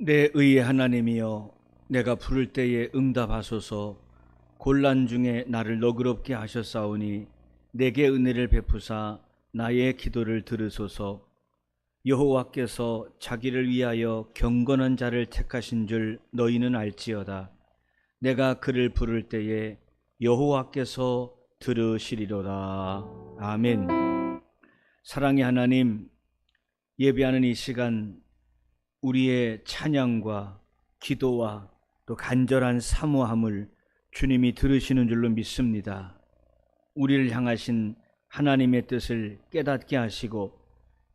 내 의의 하나님이여, 내가 부를 때에 응답하소서. 곤란 중에 나를 너그럽게 하셨사오니 내게 은혜를 베푸사 나의 기도를 들으소서. 여호와께서 자기를 위하여 경건한 자를 택하신 줄 너희는 알지어다. 내가 그를 부를 때에 여호와께서 들으시리로다. 아멘. 사랑의 하나님, 예배하는 이 시간 우리의 찬양과 기도와 또 간절한 사모함을 주님이 들으시는 줄로 믿습니다. 우리를 향하신 하나님의 뜻을 깨닫게 하시고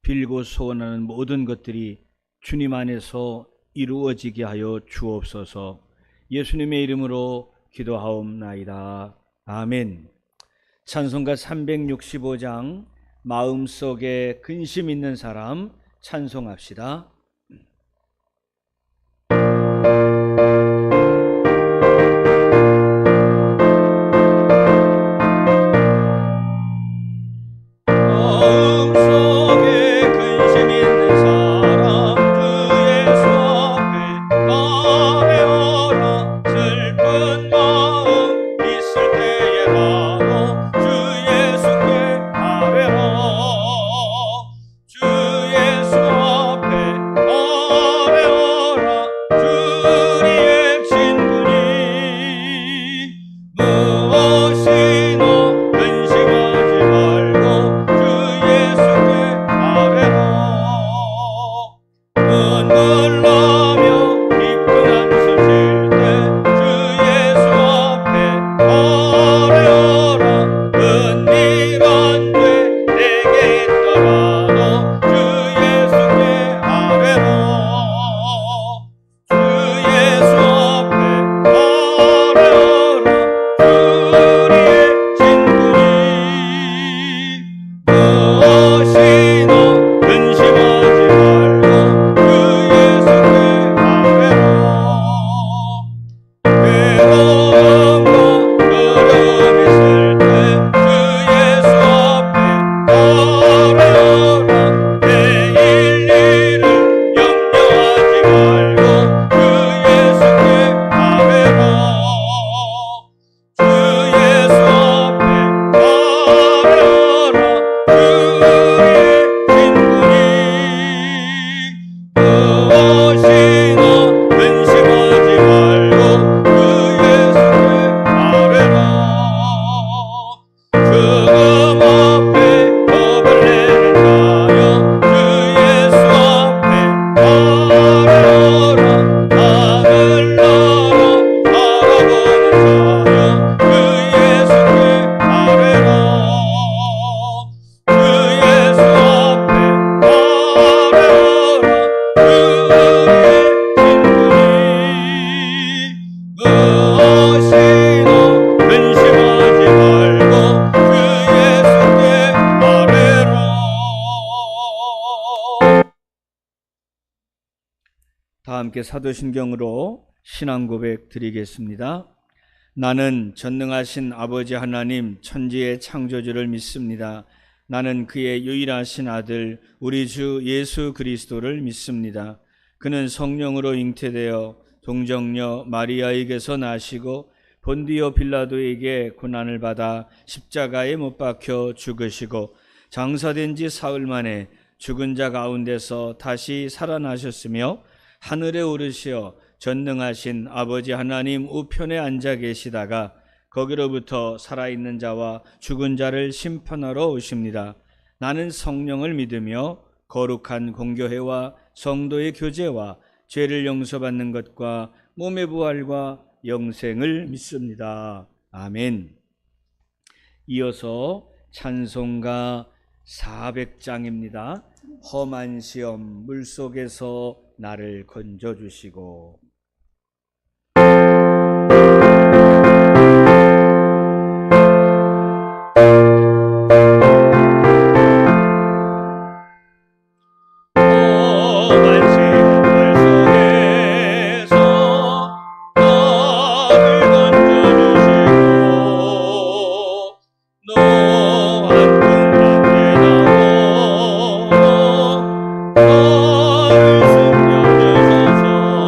빌고 소원하는 모든 것들이 주님 안에서 이루어지게 하여 주옵소서. 예수님의 이름으로 기도하옵나이다. 아멘. 찬송가 365장 마음속에 근심 있는 사람 찬송합시다. 다 함께 사도신경으로 신앙 고백 드리겠습니다. 나는 전능하신 아버지 하나님 천지의 창조주를 믿습니다. 나는 그의 유일하신 아들 우리 주 예수 그리스도를 믿습니다. 그는 성령으로 잉태되어 동정녀 마리아에게서 나시고 본디오 빌라도에게 고난을 받아 십자가에 못 박혀 죽으시고 장사된 지 사흘 만에 죽은 자 가운데서 다시 살아나셨으며 하늘에 오르시어 전능하신 아버지 하나님 우편에 앉아 계시다가 거기로부터 살아있는 자와 죽은 자를 심판하러 오십니다. 나는 성령을 믿으며 거룩한 공교회와 성도의 교제와 죄를 용서받는 것과 몸의 부활과 영생을 믿습니다. 아멘. 이어서 찬송가 400장입니다. 험한 시험 물속에서 나를 건져주시고. 나를 숨겨주소서.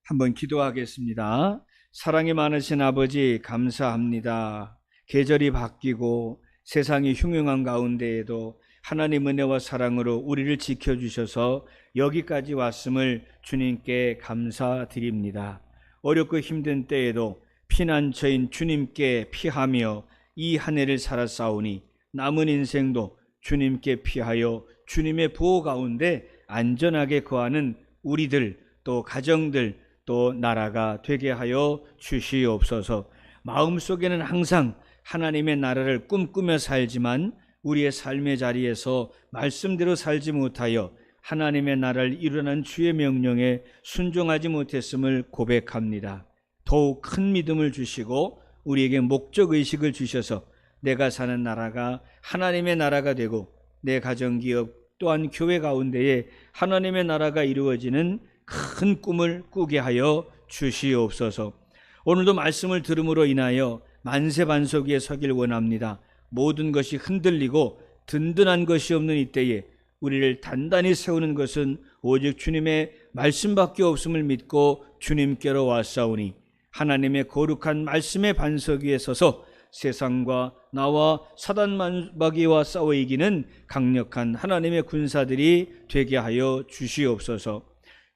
한번 기도하겠습니다. 사랑이 많으신 아버지 감사합니다. 계절이 바뀌고 세상이 흉흉한 가운데에도 하나님 은혜와 사랑으로 우리를 지켜주셔서 여기까지 왔음을 주님께 감사드립니다. 어렵고 힘든 때에도 피난처인 주님께 피하며 이 한 해를 살았사오니 남은 인생도 주님께 피하여 주님의 보호 가운데 안전하게 거하는 우리들, 또 가정들, 또 나라가 되게 하여 주시옵소서. 마음속에는 항상 하나님의 나라를 꿈꾸며 살지만 우리의 삶의 자리에서 말씀대로 살지 못하여 하나님의 나라를 이루는 주의 명령에 순종하지 못했음을 고백합니다. 더욱 큰 믿음을 주시고 우리에게 목적의식을 주셔서 내가 사는 나라가 하나님의 나라가 되고 내 가정기업 또한 교회 가운데에 하나님의 나라가 이루어지는 큰 꿈을 꾸게 하여 주시옵소서. 오늘도 말씀을 들음으로 인하여 만세반석 위에 서길 원합니다. 모든 것이 흔들리고 든든한 것이 없는 이때에 우리를 단단히 세우는 것은 오직 주님의 말씀밖에 없음을 믿고 주님께로 왔사오니 하나님의 거룩한 말씀의 반석 위에 서서 세상과 나와 사단 마귀와 싸워 이기는 강력한 하나님의 군사들이 되게 하여 주시옵소서.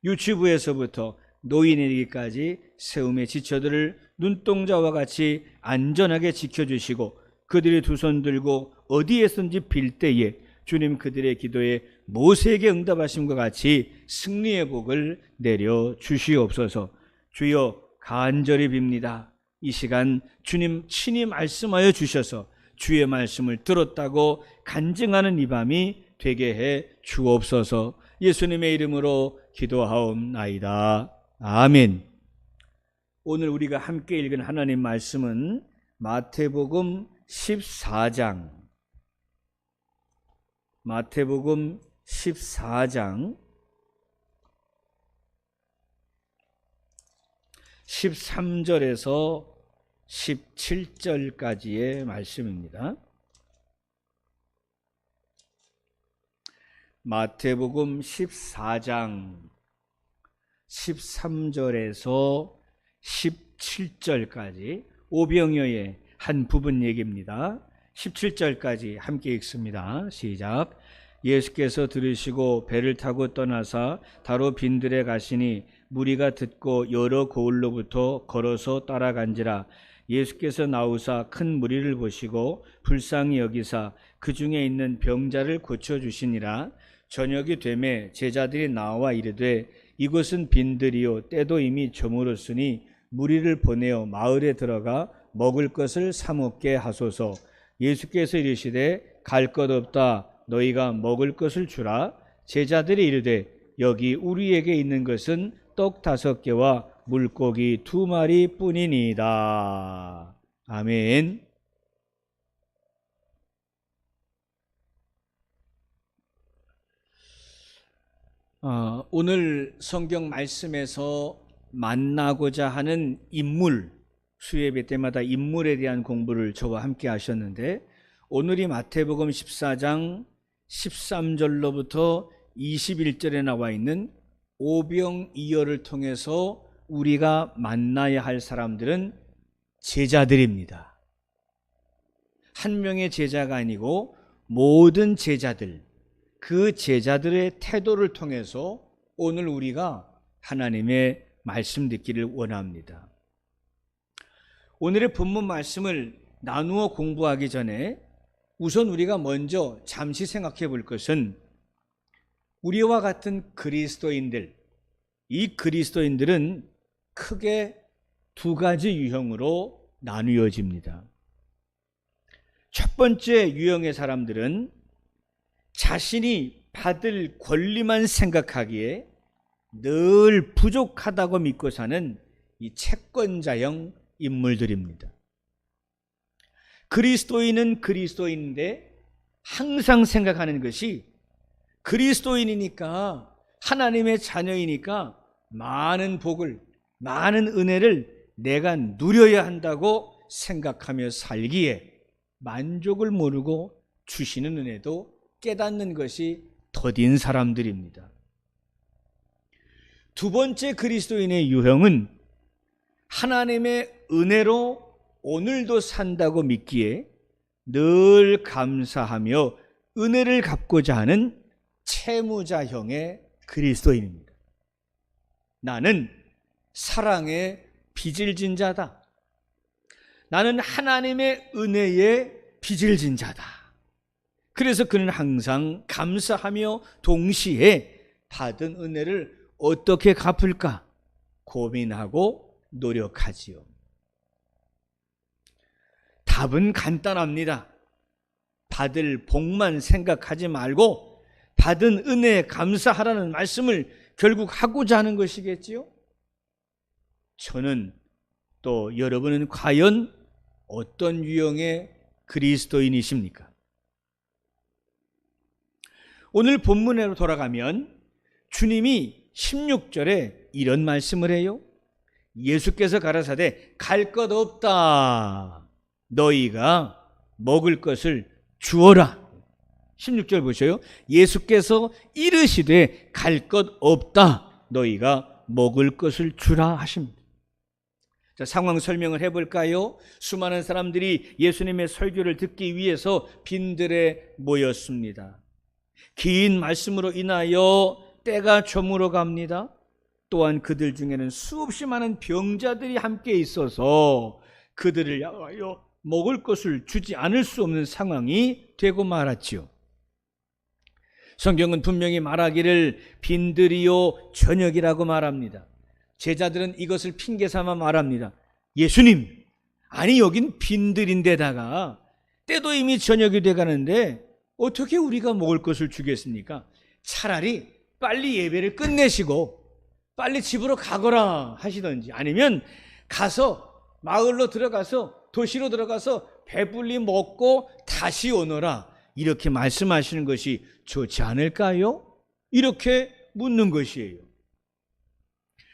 유치부에서부터 노인에게까지 세움의 지처들을 눈동자와 같이 안전하게 지켜주시고 그들이 두 손 들고 어디에선지 빌 때에 주님 그들의 기도에 모세에게 응답하심과 같이 승리의 복을 내려 주시옵소서. 주여 간절히 빕니다. 이 시간 주님 친히 말씀하여 주셔서 주의 말씀을 들었다고 간증하는 이 밤이 되게 해 주옵소서. 예수님의 이름으로 기도하옵나이다. 아멘. 오늘 우리가 함께 읽은 하나님 말씀은 마태복음 14장 13절에서 17절까지의 말씀입니다. 마태복음 14장 13절에서 17절까지 오병이어의 한 부분 얘기입니다. 17절까지 함께 읽습니다. 시작. 예수께서 들으시고 배를 타고 떠나사 다로 빈들에 가시니 무리가 듣고 여러 고을로부터 걸어서 따라간지라. 예수께서 나오사 큰 무리를 보시고 불쌍히 여기사 그 중에 있는 병자를 고쳐주시니라. 저녁이 되매 제자들이 나와 이르되 이곳은 빈들이요 때도 이미 저물었으니 무리를 보내어 마을에 들어가 먹을 것을 사 먹게 하소서. 예수께서 이르시되 갈 것 없다. 너희가 먹을 것을 주라. 제자들이 이르되 여기 우리에게 있는 것은 떡 5개와 물고기 2마리 뿐이니이다. 아멘. 오늘 성경 말씀에서 만나고자 하는 인물, 수예배 때마다 인물에 대한 공부를 저와 함께 하셨는데 오늘이 마태복음 14장 13절로부터 21절에 나와 있는 오병이어를 통해서 우리가 만나야 할 사람들은 제자들입니다. 한 명의 제자가 아니고 모든 제자들, 그 제자들의 태도를 통해서 오늘 우리가 하나님의 말씀 듣기를 원합니다. 오늘의 본문 말씀을 나누어 공부하기 전에 우선 우리가 먼저 잠시 생각해 볼 것은 우리와 같은 그리스도인들, 이 그리스도인들은 크게 2가지 유형으로 나누어집니다. 첫 번째 유형의 사람들은 자신이 받을 권리만 생각하기에 늘 부족하다고 믿고 사는 이 채권자형 인물들입니다. 그리스도인은 그리스도인인데 항상 생각하는 것이 그리스도인이니까 하나님의 자녀이니까 많은 복을, 많은 은혜를 내가 누려야 한다고 생각하며 살기에 만족을 모르고 주시는 은혜도 깨닫는 것이 더딘 사람들입니다. 두 번째 그리스도인의 유형은 하나님의 은혜로 오늘도 산다고 믿기에 늘 감사하며 은혜를 갚고자 하는 채무자형의 그리스도인입니다. 나는 사랑의 빚을 진 자다. 나는 하나님의 은혜에 빚을 진 자다. 그래서 그는 항상 감사하며 동시에 받은 은혜를 어떻게 갚을까 고민하고 노력하지요. 답은 간단합니다. 받을 복만 생각하지 말고 받은 은혜에 감사하라는 말씀을 결국 하고자 하는 것이겠지요. 저는 또 여러분은 과연 어떤 유형의 그리스도인이십니까? 오늘 본문으로 돌아가면 주님이 16절에 이런 말씀을 해요. 예수께서 가라사대 갈 것 없다. 너희가 먹을 것을 주어라. 16절 보셔요. 예수께서 이르시되 갈 것 없다. 너희가 먹을 것을 주라 하십니다. 자, 상황 설명을 해볼까요? 수많은 사람들이 예수님의 설교를 듣기 위해서 빈들에 모였습니다. 긴 말씀으로 인하여 때가 저물어 갑니다. 또한 그들 중에는 수없이 많은 병자들이 함께 있어서 그들을 향하여 먹을 것을 주지 않을 수 없는 상황이 되고 말았지요. 성경은 분명히 말하기를 빈들이요 저녁이라고 말합니다. 제자들은 이것을 핑계 삼아 말합니다. 예수님, 아니 여긴 빈들인데다가 때도 이미 저녁이 돼가는데 어떻게 우리가 먹을 것을 주겠습니까? 차라리 빨리 예배를 끝내시고 빨리 집으로 가거라 하시던지, 아니면 가서 마을로 들어가서 도시로 들어가서 배불리 먹고 다시 오너라, 이렇게 말씀하시는 것이 좋지 않을까요? 이렇게 묻는 것이에요.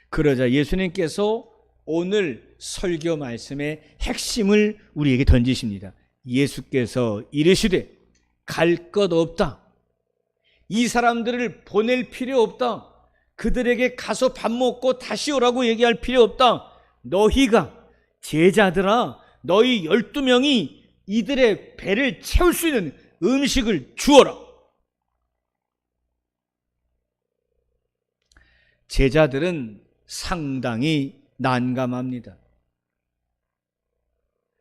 그러자 예수님께서 오늘 설교 말씀의 핵심을 우리에게 던지십니다. 예수께서 이르시되 갈 것 없다. 이 사람들을 보낼 필요 없다. 그들에게 가서 밥 먹고 다시 오라고 얘기할 필요 없다. 너희가, 제자들아, 너희 12명이 이들의 배를 채울 수 있는 음식을 주어라. 제자들은 상당히 난감합니다.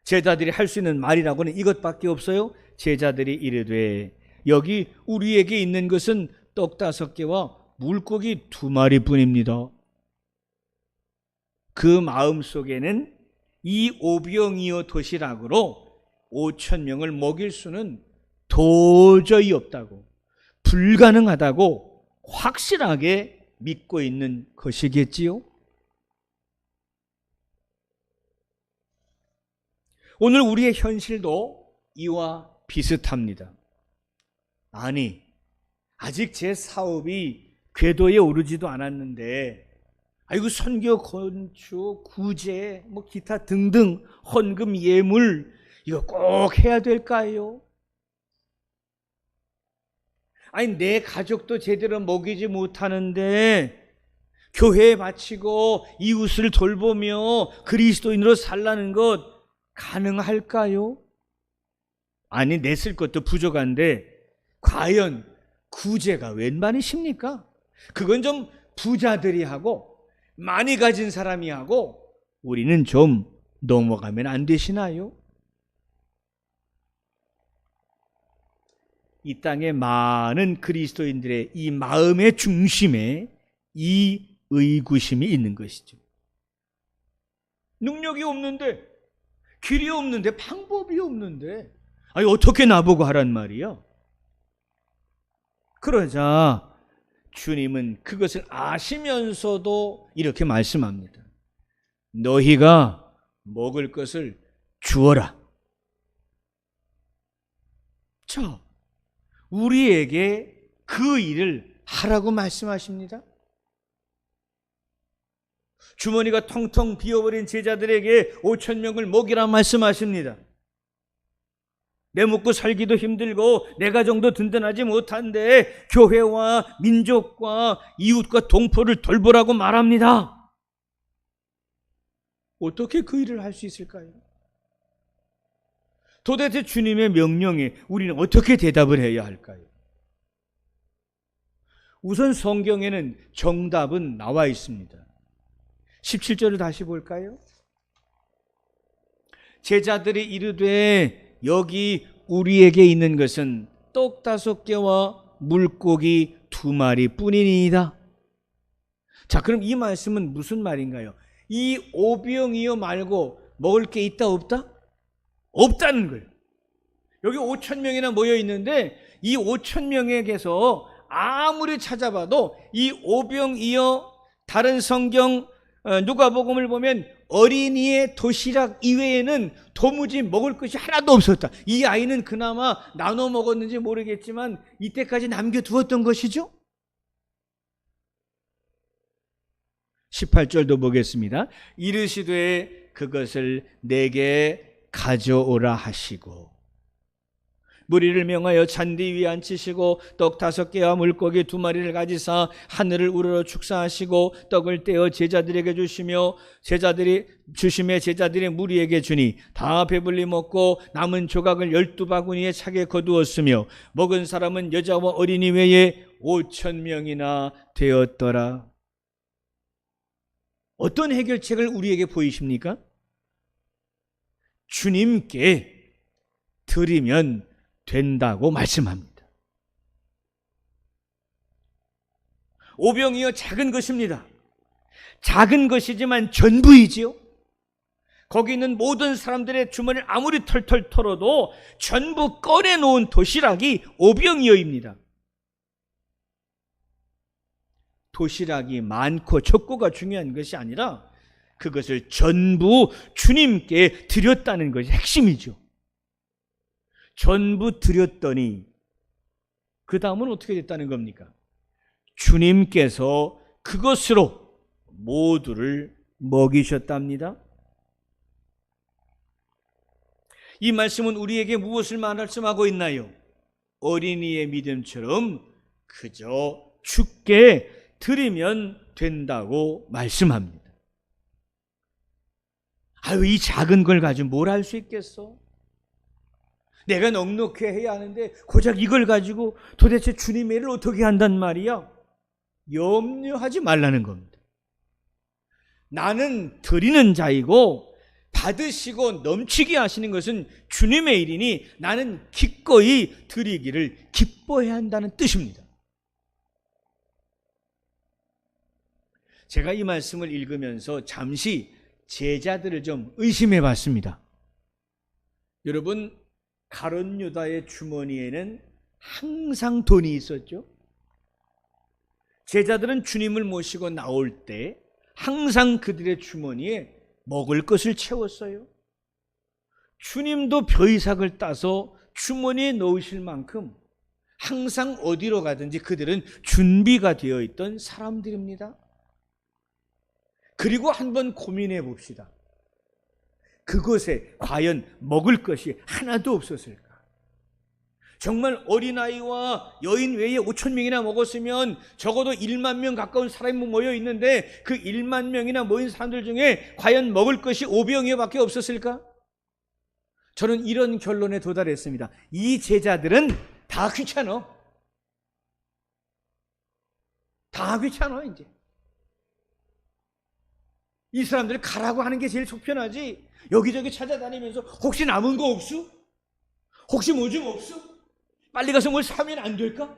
제자들이 할 수 있는 말이라고는 이것밖에 없어요. 제자들이 이르되 여기 우리에게 있는 것은 떡 5개와 물고기 2마리뿐입니다. 그 마음속에는 이 오병이어 도시락으로 5,000명을 먹일 수는 도저히 없다고, 불가능하다고 확실하게 믿고 있는 것이겠지요. 오늘 우리의 현실도 이와 비슷합니다. 아니, 아직 제 사업이 궤도에 오르지도 않았는데 아이고 선교, 건축, 구제, 기타 등등 헌금, 예물 이거 꼭 해야 될까요? 아니 내 가족도 제대로 먹이지 못하는데 교회에 바치고 이웃을 돌보며 그리스도인으로 살라는 것 가능할까요? 아니 내 쓸 것도 부족한데 과연 구제가 웬 말이십니까? 그건 좀 부자들이 하고 많이 가진 사람이 하고 우리는 좀 넘어가면 안 되시나요? 이 땅의 많은 그리스도인들의 이 마음의 중심에 이 의구심이 있는 것이죠. 능력이 없는데, 길이 없는데, 방법이 없는데 아니 어떻게 나보고 하란 말이야? 그러자 주님은 그것을 아시면서도 이렇게 말씀합니다. 너희가 먹을 것을 주어라. 자, 우리에게 그 일을 하라고 말씀하십니다. 주머니가 텅텅 비어버린 제자들에게 5,000명을 먹이라 말씀하십니다. 내 먹고 살기도 힘들고 내 가정도 든든하지 못한데 교회와 민족과 이웃과 동포를 돌보라고 말합니다. 어떻게 그 일을 할 수 있을까요? 도대체 주님의 명령에 우리는 어떻게 대답을 해야 할까요? 우선 성경에는 정답은 나와 있습니다. 17절을 다시 볼까요? 제자들이 이르되 여기 우리에게 있는 것은 떡 5개와 물고기 2마리 뿐이니이다. 자, 그럼 이 말씀은 무슨 말인가요? 이 오병이어 말고 먹을 게 있다 없다? 없다는 거예요. 여기 5,000명이나 모여 있는데 이 5,000명에게서 아무리 찾아봐도 이 오병이어 다른 성경 누가복음을 보면 어린이의 도시락 이외에는 도무지 먹을 것이 하나도 없었다. 이 아이는 그나마 나눠 먹었는지 모르겠지만 이때까지 남겨두었던 것이죠. 18절도 보겠습니다. 이르시되 그것을 내게 가져오라 하시고 무리를 명하여 잔디 위에 앉히시고 떡 5개와 물고기 2마리를 가지사 하늘을 우러러 축사하시고 떡을 떼어 제자들에게 주시며 제자들이 무리에게 주니 다 배불리 먹고 남은 조각을 12바구니에 차게 거두었으며 먹은 사람은 여자와 어린이 외에 5,000명이나 되었더라. 어떤 해결책을 우리에게 보이십니까? 주님께 드리면 된다고 말씀합니다. 오병이어 작은 것입니다. 작은 것이지만 전부이지요. 거기 있는 모든 사람들의 주머니를 아무리 털털 털어도 전부 꺼내놓은 도시락이 오병이어입니다. 도시락이 많고 적고가 중요한 것이 아니라 그것을 전부 주님께 드렸다는 것이 핵심이죠. 전부 드렸더니 그 다음은 어떻게 됐다는 겁니까? 주님께서 그것으로 모두를 먹이셨답니다. 이 말씀은 우리에게 무엇을 말씀하고 있나요? 어린이의 믿음처럼 그저 주께 드리면 된다고 말씀합니다. 아유, 이 작은 걸 가지고 뭘 할 수 있겠어? 내가 넉넉히 해야 하는데 고작 이걸 가지고 도대체 주님의 일을 어떻게 한단 말이야? 염려하지 말라는 겁니다. 나는 드리는 자이고 받으시고 넘치게 하시는 것은 주님의 일이니 나는 기꺼이 드리기를 기뻐해야 한다는 뜻입니다. 제가 이 말씀을 읽으면서 잠시 제자들을 좀 의심해 봤습니다. 여러분, 가룟 유다의 주머니에는 항상 돈이 있었죠. 제자들은 주님을 모시고 나올 때 항상 그들의 주머니에 먹을 것을 채웠어요. 주님도 벼이삭을 따서 주머니에 넣으실 만큼 항상 어디로 가든지 그들은 준비가 되어 있던 사람들입니다. 그리고 한번 고민해 봅시다. 그곳에 과연 먹을 것이 하나도 없었을까? 정말 어린아이와 여인 외에 5,000명이나 먹었으면 적어도 1만 명 가까운 사람이 모여 있는데 그 1만 명이나 모인 사람들 중에 과연 먹을 것이 오병이어밖에 없었을까? 저는 이런 결론에 도달했습니다. 이 제자들은 다 귀찮아. 다 귀찮아 이제. 이 사람들이 가라고 하는 게 제일 속편하지. 여기저기 찾아다니면서 혹시 남은 거 없어? 혹시 뭐 좀 없어? 빨리 가서 뭘 사면 안 될까?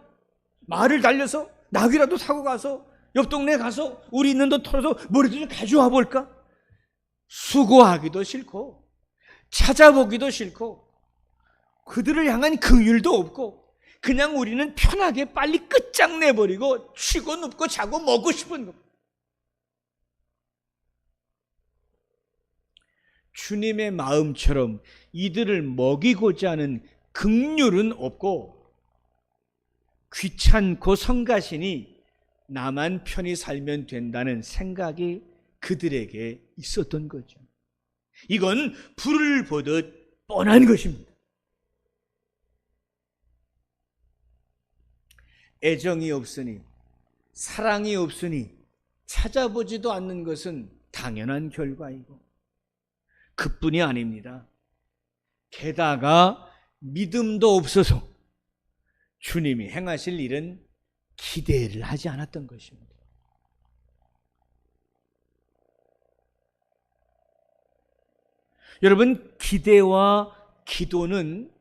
말을 달려서 나귀라도 타고 가서 옆 동네 가서 우리 있는 돈 털어서 뭐라도 좀 가져와 볼까? 수고하기도 싫고 찾아보기도 싫고 그들을 향한 긍휼도 없고 그냥 우리는 편하게 빨리 끝장내버리고 쉬고 눕고 자고 먹고 싶은 거. 주님의 마음처럼 이들을 먹이고자 하는 긍휼은 없고 귀찮고 성가시니 나만 편히 살면 된다는 생각이 그들에게 있었던 거죠. 이건 불을 보듯 뻔한 것입니다. 애정이 없으니, 사랑이 없으니 찾아보지도 않는 것은 당연한 결과이고, 그뿐이 아닙니다. 게다가 믿음도 없어서 주님이 행하실 일은 기대를 하지 않았던 것입니다. 여러분, 기대와 기도는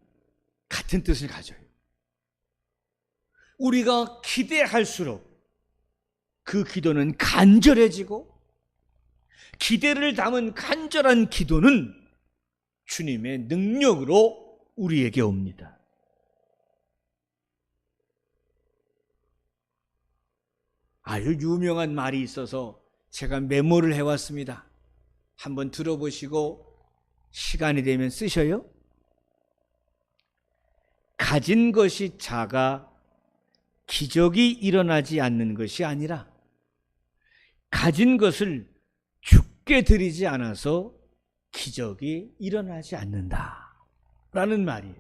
같은 뜻을 가져요. 우리가 기대할수록 그 기도는 간절해지고, 기대를 담은 간절한 기도는 주님의 능력으로 우리에게 옵니다. 아주 유명한 말이 있어서 제가 메모를 해왔습니다. 한번 들어보시고 시간이 되면 쓰셔요. 가진 것이 작아 기적이 일어나지 않는 것이 아니라 가진 것을 주께 드리지 않아서 기적이 일어나지 않는다 라는 말이에요.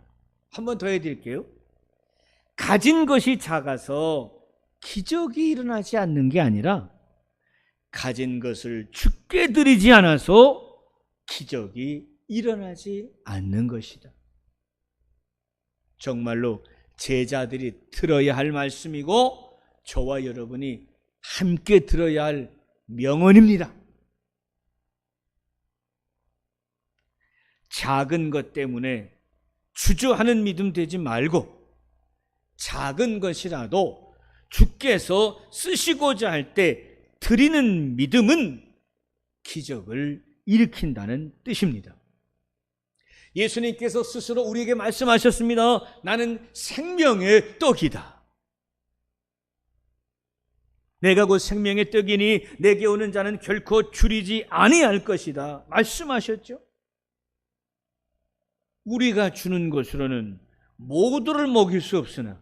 한번 더 해드릴게요. 가진 것이 작아서 기적이 일어나지 않는 게 아니라 가진 것을 주께 드리지 않아서 기적이 일어나지 않는 것이다. 정말로 제자들이 들어야 할 말씀이고 저와 여러분이 함께 들어야 할 명언입니다. 작은 것 때문에 주저하는 믿음 되지 말고, 작은 것이라도 주께서 쓰시고자 할 때 드리는 믿음은 기적을 일으킨다는 뜻입니다. 예수님께서 스스로 우리에게 말씀하셨습니다. 나는 생명의 떡이다. 내가 곧 생명의 떡이니 내게 오는 자는 결코 줄이지 아니할 것이다 말씀하셨죠. 우리가 주는 것으로는 모두를 먹일 수 없으나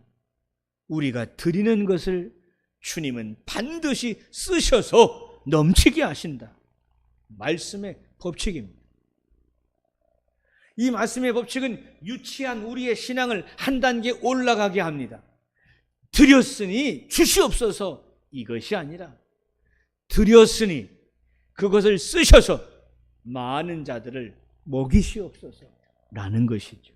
우리가 드리는 것을 주님은 반드시 쓰셔서 넘치게 하신다. 말씀의 법칙입니다. 이 말씀의 법칙은 유치한 우리의 신앙을 한 단계 올라가게 합니다. 드렸으니 주시옵소서 이것이 아니라 드렸으니 그것을 쓰셔서 많은 자들을 먹이시옵소서 라는 것이죠.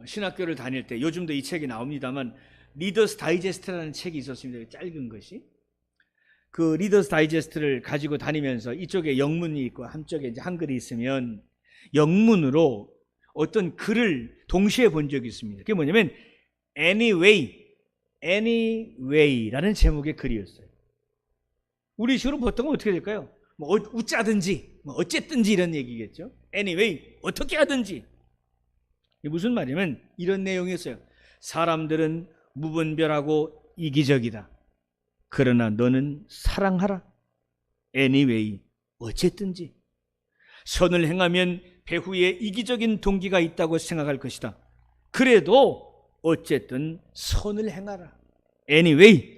신학교를 다닐 때, 요즘도 이 책이 나옵니다만 리더스 다이제스트라는 책이 있었습니다. 짧은 것이. 그 리더스 다이제스트를 가지고 다니면서 이쪽에 영문이 있고 한쪽에 이제 한글이 있으면 영문으로 어떤 글을 동시에 본 적이 있습니다. 그게 뭐냐면 Anyway라는 제목의 글이었어요. 우리식으로 보통은 어떻게 될까요? 뭐 웃자든지 뭐 어쨌든지 이런 얘기겠죠. Anyway, 어떻게 하든지. 이게 무슨 말이냐면 이런 내용이었어요. 사람들은 무분별하고 이기적이다. 그러나 너는 사랑하라. Anyway, 어쨌든지. 선을 행하면 배후에 이기적인 동기가 있다고 생각할 것이다. 그래도 어쨌든 선을 행하라. Anyway.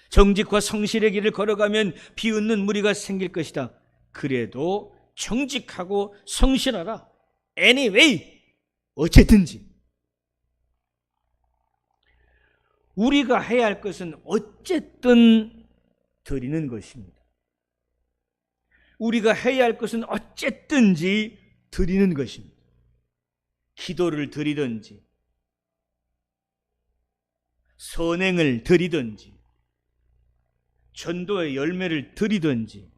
정직과 성실의 길을 걸어가면 비웃는 무리가 생길 것이다. 그래도 정직하고 성실하라. Anyway. 어쨌든지. 우리가 해야 할 것은 어쨌든 드리는 것입니다. 우리가 해야 할 것은 어쨌든지 드리는 것입니다. 기도를 드리든지 선행을 드리든지 전도의 열매를 드리든지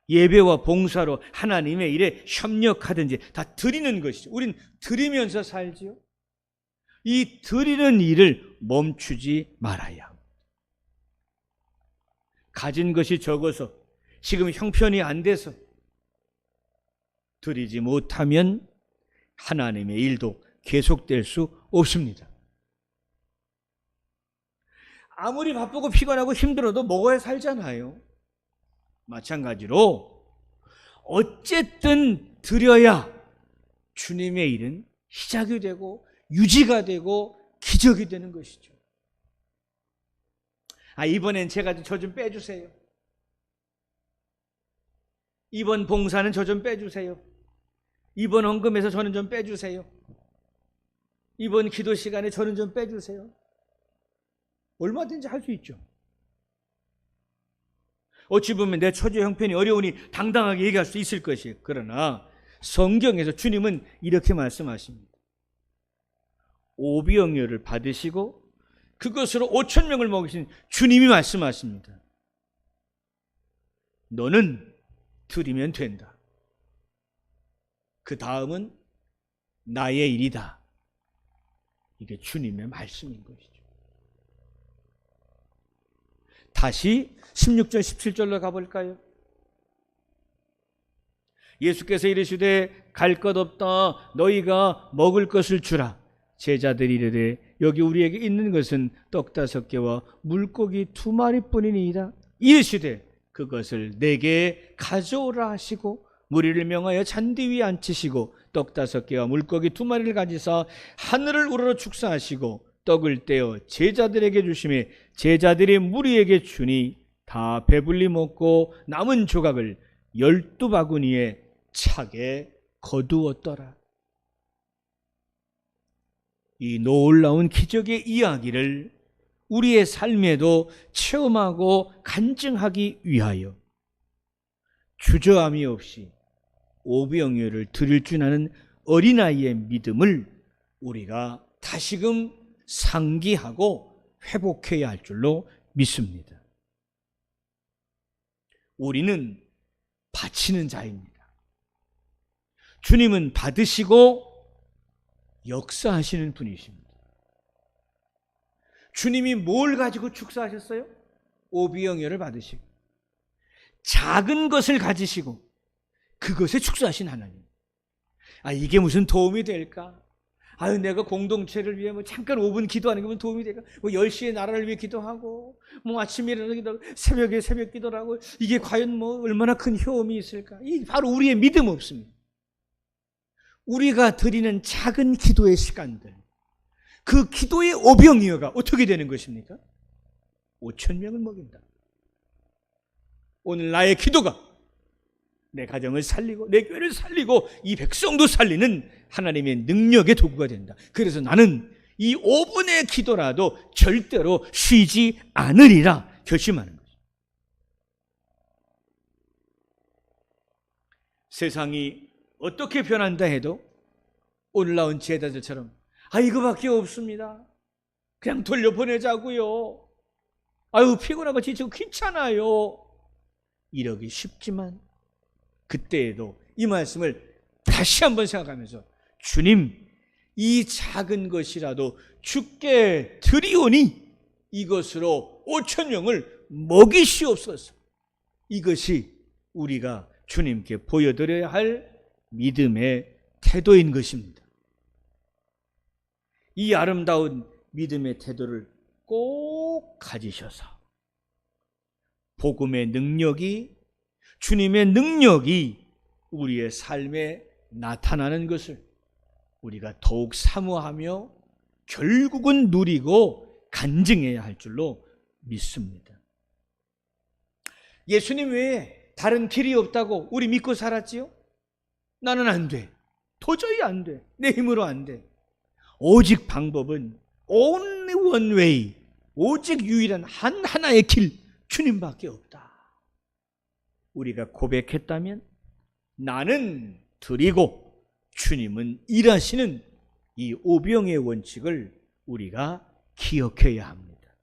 예배와 봉사로 하나님의 일에 협력하든지 다 드리는 것이죠. 우린 드리면서 살지요. 이 드리는 일을 멈추지 말아야 합니다. 가진 것이 적어서 지금 형편이 안 돼서 드리지 못하면 하나님의 일도 계속될 수 없습니다. 아무리 바쁘고 피곤하고 힘들어도 먹어야 살잖아요. 마찬가지로 어쨌든 드려야 주님의 일은 시작이 되고 유지가 되고 기적이 되는 것이죠. 이번엔 제가 저 좀 빼주세요. 이번 봉사는 저 좀 빼주세요. 이번 헌금에서 저는 좀 빼주세요. 이번 기도 시간에 저는 좀 빼주세요. 얼마든지 할 수 있죠. 어찌 보면 내 처제 형편이 어려우니 당당하게 얘기할 수 있을 것이에요. 그러나 성경에서 주님은 이렇게 말씀하십니다. 오병이어를 받으시고 그것으로 5,000명을 먹이신 주님이 말씀하십니다. 너는 드리면 된다. 그 다음은 나의 일이다. 이게 주님의 말씀인 것이죠. 다시 16절 17절로 가볼까요? 예수께서 이르시되 갈 것 없다. 너희가 먹을 것을 주라. 제자들이 이르되 여기 우리에게 있는 것은 떡 5개와 물고기 2마리뿐이니이다. 이르시되 그것을 내게 가져오라 하시고 무리를 명하여 잔디 위에 앉히시고 떡 5개와 물고기 2마리를 가지사 하늘을 우러러 축사하시고 떡을 떼어 제자들에게 주시매 제자들이 무리에게 주니 다 배불리 먹고 남은 조각을 12바구니에 차게 거두었더라. 이 놀라운 기적의 이야기를 우리의 삶에도 체험하고 간증하기 위하여 주저함이 없이 오병이어를 드릴 줄 아는 어린아이의 믿음을 우리가 다시금 상기하고 회복해야 할 줄로 믿습니다. 우리는 바치는 자입니다. 주님은 받으시고 역사하시는 분이십니다. 주님이 뭘 가지고 축사하셨어요? 오병이어를 받으시고 작은 것을 가지시고 그것에 축사하신 하나님. 이게 무슨 도움이 될까? 내가 공동체를 위해 잠깐 5분 기도하는 게 무슨 도움이 될까? 10시에 나라를 위해 기도하고 아침에 일어나서 기도하고 새벽에 새벽 기도를 하고 이게 과연 얼마나 큰 효험이 있을까? 이 바로 우리의 믿음 없습니다. 우리가 드리는 작은 기도의 시간들, 그 기도의 오병이어가 어떻게 되는 것입니까? 5,000명을 먹인다. 오늘 나의 기도가 내 가정을 살리고 내 교회를 살리고 이 백성도 살리는 하나님의 능력의 도구가 된다. 그래서 나는 이 5분의 기도라도 절대로 쉬지 않으리라 결심하는 거죠. 세상이 어떻게 변한다 해도 오늘 나온 제자들처럼 이거밖에 없습니다. 그냥 돌려보내자고요. 피곤하고 지치고 귀찮아요. 이러기 쉽지만 그때에도 이 말씀을 다시 한번 생각하면서 주님, 이 작은 것이라도 주께 드리오니 이것으로 5,000명을 먹이시옵소서. 이것이 우리가 주님께 보여드려야 할 믿음의 태도인 것입니다. 이 아름다운 믿음의 태도를 꼭 가지셔서 복음의 능력이, 주님의 능력이 우리의 삶에 나타나는 것을 우리가 더욱 사모하며 결국은 누리고 간증해야 할 줄로 믿습니다. 예수님 외에 다른 길이 없다고 우리 믿고 살았지요? 나는 안 돼. 도저히 안 돼. 내 힘으로 안 돼. 오직 방법은 only one way, 오직 유일한 하나의 길, 주님밖에 없다. 우리가 고백했다면 나는 드리고 주님은 일하시는 이 오병의 원칙을 우리가 기억해야 합니다.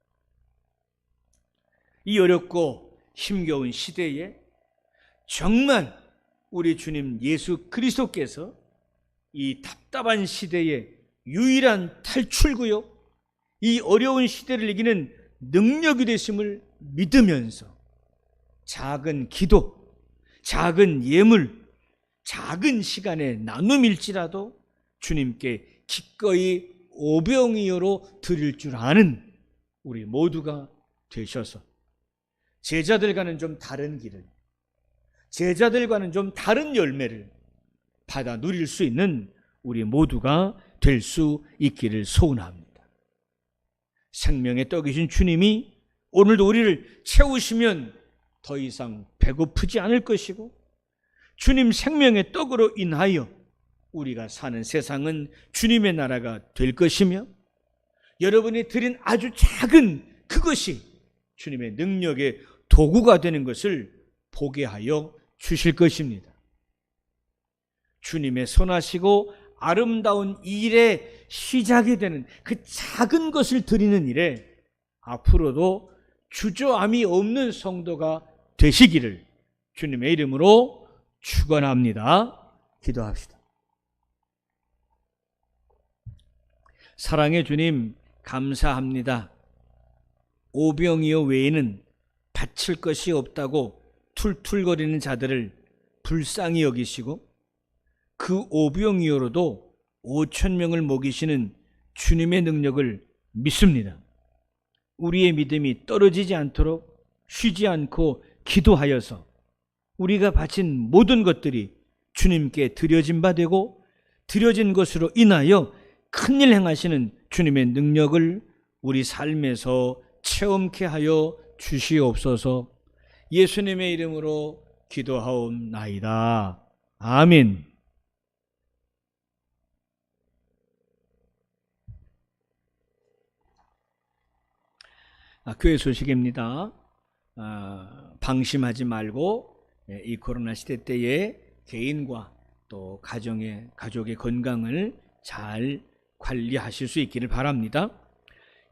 이 어렵고 힘겨운 시대에 정말 우리 주님 예수 그리스도께서 이 답답한 시대에 유일한 탈출구요, 이 어려운 시대를 이기는 능력이 되심을 믿으면서 작은 기도, 작은 예물, 작은 시간의 나눔일지라도 주님께 기꺼이 오병이어로 드릴 줄 아는 우리 모두가 되셔서 제자들과는 좀 다른 길을, 제자들과는 좀 다른 열매를 받아 누릴 수 있는 우리 모두가 될 수 있기를 소원합니다. 생명의 떡이신 주님이 오늘도 우리를 채우시면 더 이상 배고프지 않을 것이고, 주님 생명의 떡으로 인하여 우리가 사는 세상은 주님의 나라가 될 것이며 여러분이 드린 아주 작은 그것이 주님의 능력의 도구가 되는 것을 보게 하여 주실 것입니다. 주님의 선하시고 아름다운 일의 시작이 되는 그 작은 것을 드리는 일에 앞으로도 주저함이 없는 성도가 되시기를 주님의 이름으로 축원합니다. 기도합시다. 사랑의 주님, 감사합니다. 오병이어 외에는 바칠 것이 없다고 툴툴거리는 자들을 불쌍히 여기시고 그 오병이어로도 5,000명을 먹이시는 주님의 능력을 믿습니다. 우리의 믿음이 떨어지지 않도록 쉬지 않고 기도하여서 우리가 바친 모든 것들이 주님께 드려진 바 되고 드려진 것으로 인하여 큰일 행하시는 주님의 능력을 우리 삶에서 체험케 하여 주시옵소서. 예수님의 이름으로 기도하옵나이다. 아멘. 교회 소식입니다. 방심하지 말고 이 코로나 시대 때에 개인과 또 가족의 건강을 잘 관리하실 수 있기를 바랍니다.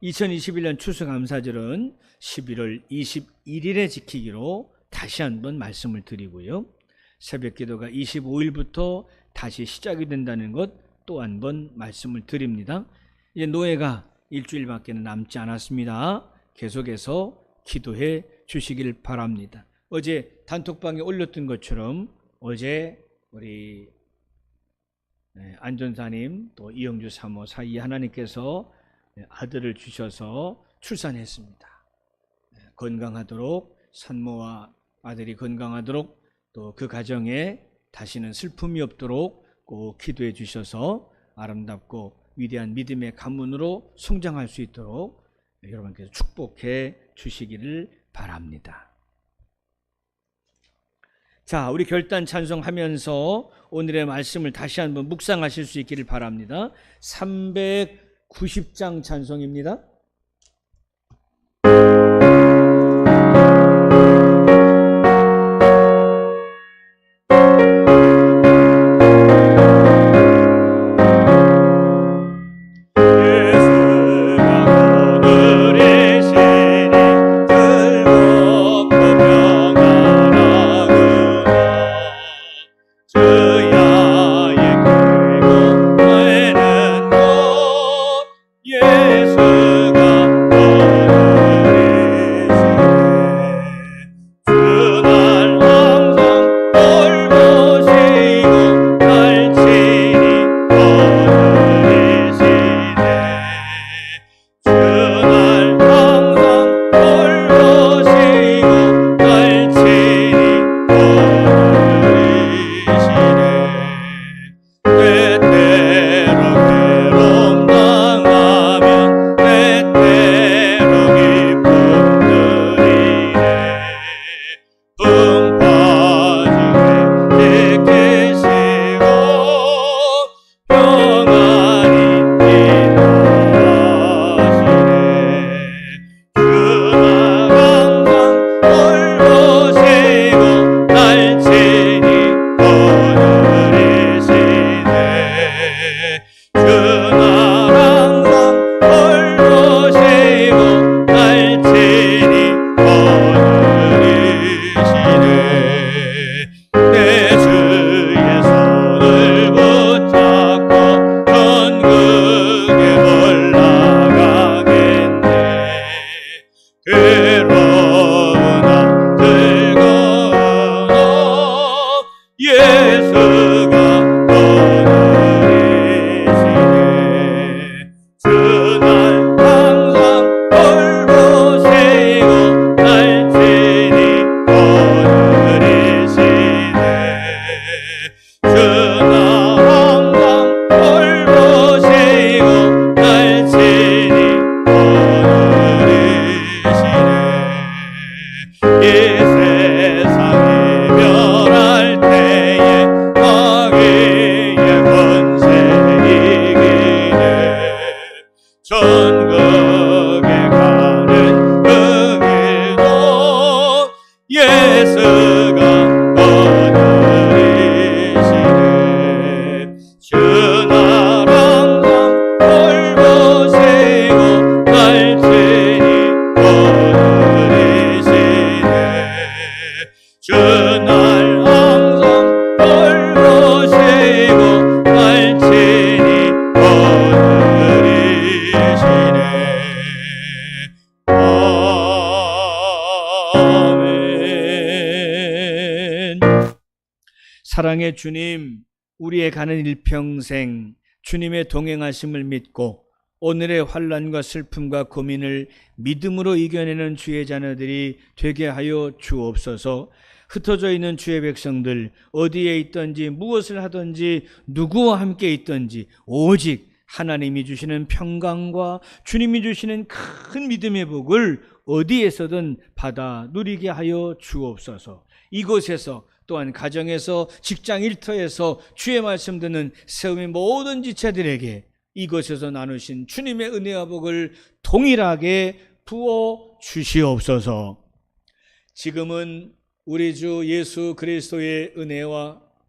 2021년 추수감사절은 11월 21일에 지키기로 다시 한번 말씀을 드리고요. 새벽기도가 25일부터 다시 시작이 된다는 것 또 한 번 말씀을 드립니다. 이제 노예가 일주일밖에 남지 않았습니다. 계속해서 기도해 주시길 바랍니다. 어제 단톡방에 올렸던 것처럼 어제 우리 안전사님 또 이영주 사모 사이에 하나님께서 아들을 주셔서 출산했습니다. 건강하도록 산모와 아들이 건강하도록 또 그 가정에 다시는 슬픔이 없도록 꼭 기도해 주셔서 아름답고 위대한 믿음의 가문으로 성장할 수 있도록 여러분께서 축복해 주시기를 바랍니다. 자, 우리 결단 찬송하면서 오늘의 말씀을 다시 한번 묵상하실 수 있기를 바랍니다. 390장 찬송입니다. 예수 예수가 오늘이시네. 주 나라 돌보시고 갈지니 오늘이시네. 주 날 항상 돌보시고 갈지니 오늘이시네. 아멘. 사랑의 주님, 우리의 가는 일평생 주님의 동행하심을 믿고 오늘의 환난과 슬픔과 고민을 믿음으로 이겨내는 주의 자녀들이 되게 하여 주옵소서. 흩어져 있는 주의 백성들, 어디에 있든지 무엇을 하든지 누구와 함께 있든지 오직 하나님이 주시는 평강과 주님이 주시는 큰 믿음의 복을 어디에서든 받아 누리게 하여 주옵소서. 이곳에서 또한 가정에서, 직장 일터에서 주의 말씀 듣는 세움의 모든 지체들에게 이곳에서 나누신 주님의 은혜와 복을 동일하게 부어 주시옵소서. 지금은 우리 주 예수 그리스도의 은혜와